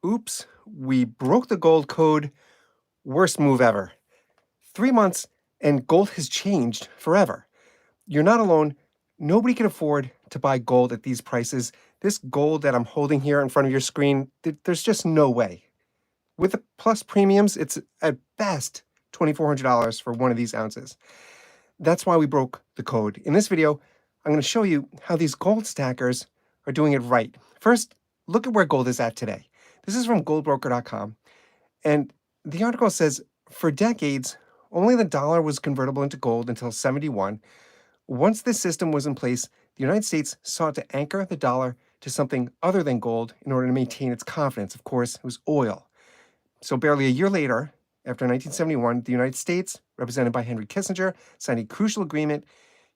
Oops, we broke the gold code. Worst move ever. 3 months and gold has changed forever. You're not alone. Nobody can afford to buy gold at these prices. This gold that I'm holding here in front of your screen, there's just no way. With the plus premiums, it's at best $2,400 for one of these ounces. That's why we broke the code. In this video, I'm going to show you how these gold stackers are doing it right. First, look at where gold is at today. This is from goldbroker.com. And the article says, for decades, only the dollar was convertible into gold until 71. Once this system was in place, the United States sought to anchor the dollar to something other than gold in order to maintain its confidence. Of course, it was oil. So barely a year later, after 1971, the United States, represented by Henry Kissinger, signed a crucial agreement.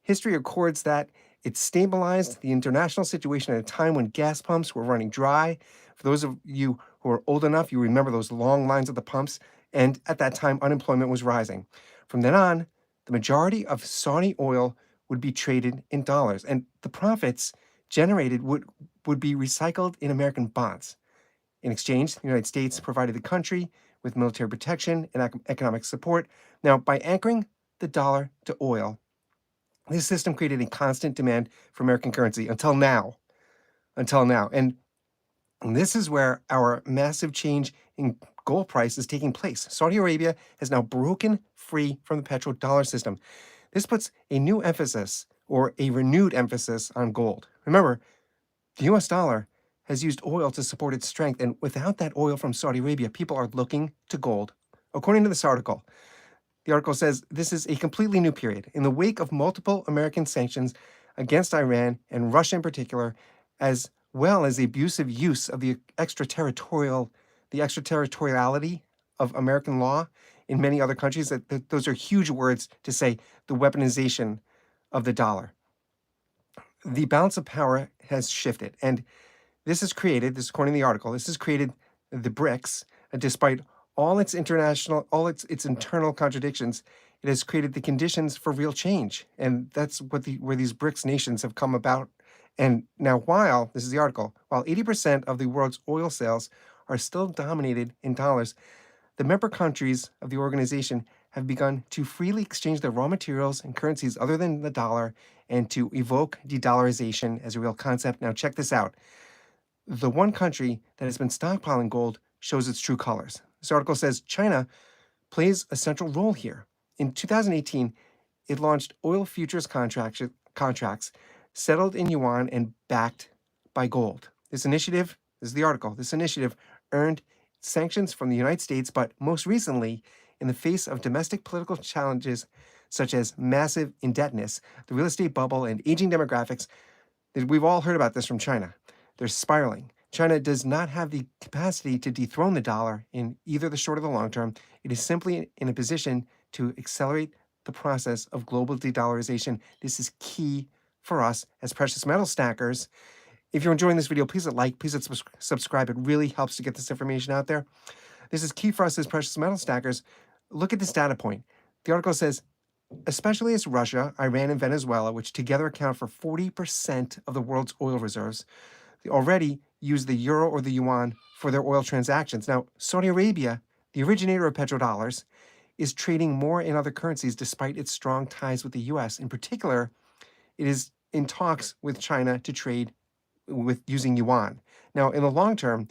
History records that it stabilized the international situation at a time when gas pumps were running dry. For those of you who are old enough, you remember those long lines at the pumps. And at that time, unemployment was rising. From then on, the majority of Saudi oil would be traded in dollars, and the profits generated would be recycled in American bonds. In exchange, the United States provided the country with military protection and economic support. Now, by anchoring the dollar to oil, this system created a constant demand for American currency until now. And this is where our massive change in gold price is taking place. Saudi Arabia has now broken free from the petrodollar system. This puts a new emphasis, or a renewed emphasis, on gold. Remember, the US dollar has used oil to support its strength, and without that oil from Saudi Arabia, people are looking to gold. According to this article, the article says this is a completely new period. In the wake of multiple American sanctions against Iran and Russia in particular, as well as the abusive use of the extraterritoriality of American law in many other countries, those are huge words to say the weaponization of the dollar. The balance of power has shifted, and this has created, this according to the article, this has created the BRICS, despite all its internal contradictions. It has created the conditions for real change, and that's where these BRICS nations have come about. And now, this is the article, while 80% of the world's oil sales are still dominated in dollars, the member countries of the organization have begun to freely exchange their raw materials and currencies other than the dollar and to evoke de-dollarization as a real concept. Now, check this out. The one country that has been stockpiling gold shows its true colors. This article says China plays a central role here. In 2018, it launched oil futures contracts settled in yuan and backed by gold. This is the article, this initiative earned sanctions from the United States, but most recently, in the face of domestic political challenges such as massive indebtedness, the real estate bubble, and aging demographics, we've all heard about this from China. They're spiraling. China does not have the capacity to dethrone the dollar in either the short or the long term. It is simply in a position to accelerate the process of global de-dollarization. This is key for us as precious metal stackers. If you're enjoying this video, please hit like, please hit subscribe. It really helps to get this information out there. This is key for us as precious metal stackers. Look at this data point. The article says, especially as Russia, Iran, and Venezuela, which together account for 40% of the world's oil reserves, they already use the euro or the yuan for their oil transactions. Now, Saudi Arabia, the originator of petrodollars, is trading more in other currencies despite its strong ties with the US. In particular, it is in talks with China to trade with using yuan. Now, in the long term,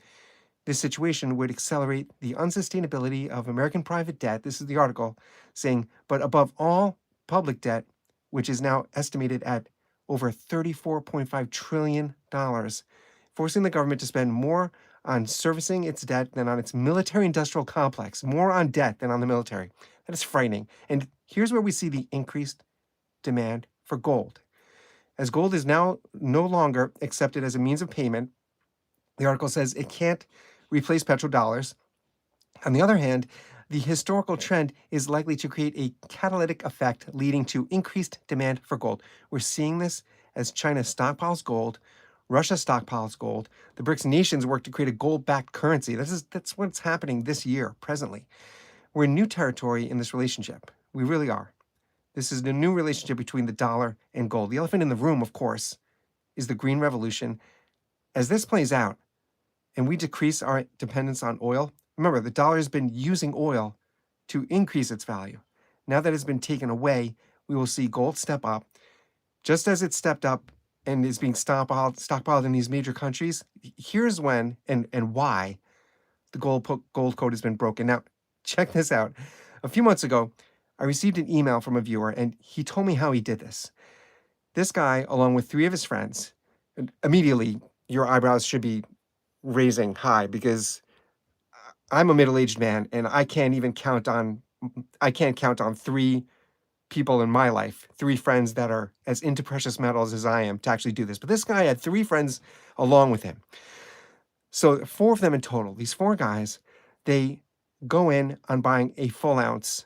this situation would accelerate the unsustainability of American private debt. This is the article saying, but above all, public debt, which is now estimated at over $34.5 trillion, forcing the government to spend more on servicing its debt than on its military-industrial complex, more on debt than on the military. That is frightening. And here's where we see the increased demand for gold. As gold is now no longer accepted as a means of payment, the article says it can't replace petrodollars. On the other hand, the historical trend is likely to create a catalytic effect leading to increased demand for gold. We're seeing this as China stockpiles gold, Russia stockpiles gold, the BRICS nations work to create a gold-backed currency. That's what's happening this year, presently. We're in new territory in this relationship. We really are. This is the new relationship between the dollar and gold. The elephant in the room, of course, is the Green Revolution. As this plays out, and we decrease our dependence on oil. Remember, the dollar has been using oil to increase its value. Now that it's been taken away, we will see gold step up, just as it stepped up and is being stockpiled in these major countries. Here's when and why the gold code has been broken. Now, check this out. A few months ago, I received an email from a viewer, and he told me how he did this. This guy, along with 3 of his friends, and immediately your eyebrows should be raising high, because I'm a middle-aged man and I can't count on 3 people in my life, 3 friends that are as into precious metals as I am, to actually do this. But this guy had 3 friends along with him. So 4 of them in total. These 4 guys, they go in on buying a full ounce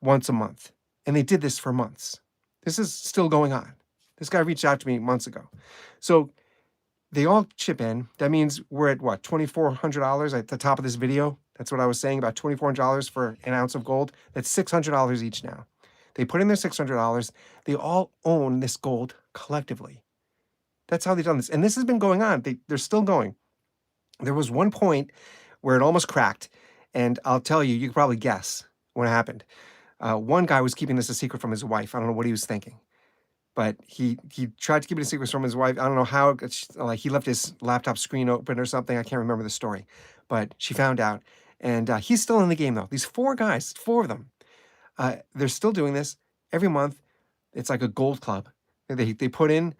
once a month. And they did this for months. This is still going on. This guy reached out to me months ago. So they all chip in. That means we're at what, $2,400 at the top of this video? That's what I was saying, about $2,400 for an ounce of gold. That's $600 each now. They put in their $600. They all own this gold collectively. That's how they've done this. And this has been going on. They're still going. There was one point where it almost cracked. And I'll tell you, you can probably guess what happened. One guy was keeping this a secret from his wife. I don't know what he was thinking. But he tried to keep it a secret from his wife. I don't know how, like he left his laptop screen open or something. I can't remember the story. But she found out. And he's still in the game, though. These 4 guys, 4 of them, they're still doing this every month. It's like a gold club. They put in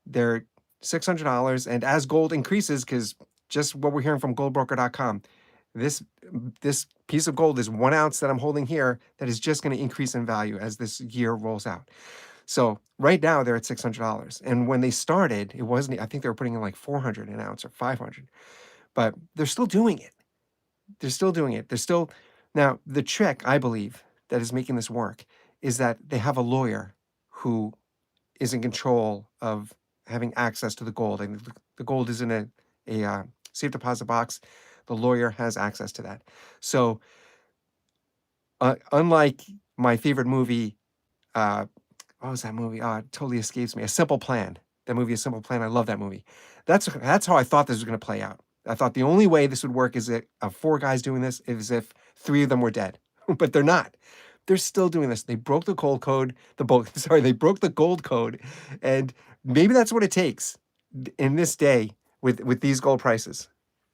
their $600. And as gold increases, because just what we're hearing from goldbroker.com, this piece of gold is 1 ounce that I'm holding here that is just going to increase in value as this year rolls out. So right now they're at $600. And when they started, it wasn't, I think they were putting in like 400 an ounce or 500, but they're still doing it. They're still doing it. Now the trick, I believe, that is making this work is that they have a lawyer who is in control of having access to the gold. And the gold is in a safe deposit box. The lawyer has access to that. So unlike my favorite movie, what was that movie? Oh, it totally escapes me. A Simple Plan. That movie, A Simple Plan. I love that movie. That's how I thought this was going to play out. I thought the only way this would work is that 4 guys doing this is if 3 of them were dead. But they're not. They're still doing this. They broke the gold code. They broke the gold code. And maybe that's what it takes in this day with these gold prices.